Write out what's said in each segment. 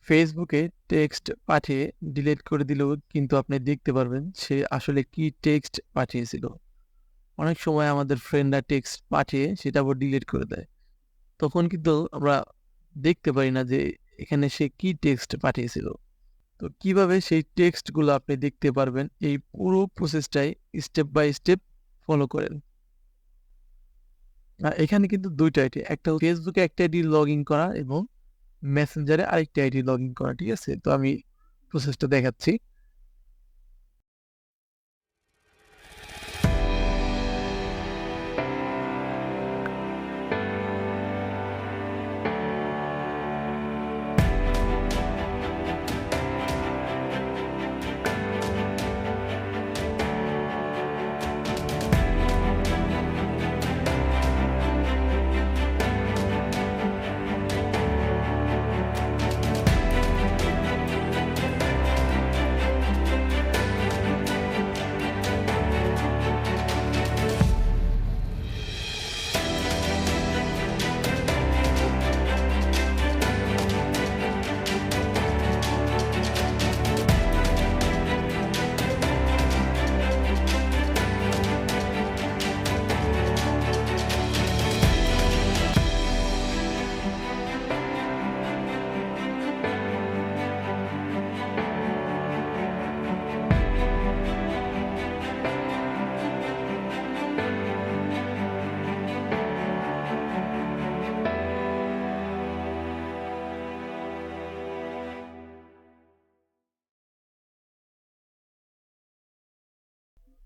ফেসবুকে টেক্সট পাঠিয়ে ডিলিট করে দিলেও কিন্তু আপনি দেখতে পারবেন সে আসলে কি টেক্সট পাঠিয়েছিল। অনেক সময় আমাদের ফ্রেন্ডরা টেক্সট পাঠিয়ে সেটা আবার ডিলিট করে দেয়। তখন কিন্তু আমরা দেখতে পারি না যে এখানে সে কি টেক্সট পাঠিয়েছিল। তো কিভাবে সেই টেক্সটগুলো আপনি দেখতে পারবেন এই পুরো প্রসেসটাই স্টেপ বাই স্টেপ ফলো করেন। এখানে কিন্তু ২ টা আইডি। একটা ফেসবুকে একটা আইডি লগইন করা এবং মেসেঞ্জারে আরেকটা আইডি লগইন করা। ঠিক আছে? তো আমি প্রসেসটা দেখাচ্ছি।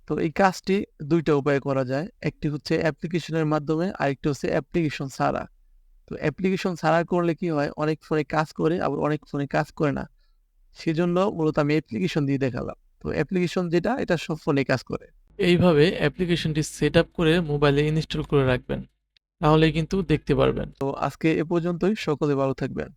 তো এই কাজটি ২ টা উপায়ে করা যায়। একটি হচ্ছে অ্যাপ্লিকেশনের মাধ্যমে, আরেকটি হচ্ছে অ্যাপ্লিকেশন ছাড়া। তো অ্যাপ্লিকেশন ছাড়া করলে কি হয়? অনেক ফোনে কাজ করে, আবার অনেক ফোনে কাজ করে না। সেজন্য মূলত আমি অ্যাপ্লিকেশন দিয়ে দেখালাম। তো অ্যাপ্লিকেশন যেটা, এটা সব ফোনেই কাজ করে। এইভাবে অ্যাপ্লিকেশনটি সেটআপ করে মোবাইলে ইনস্টল করে রাখবেন। তাহলেই কিন্তু দেখতে পারবেন। তো আজকে এ পর্যন্তই। সকলে ভালো থাকবেন।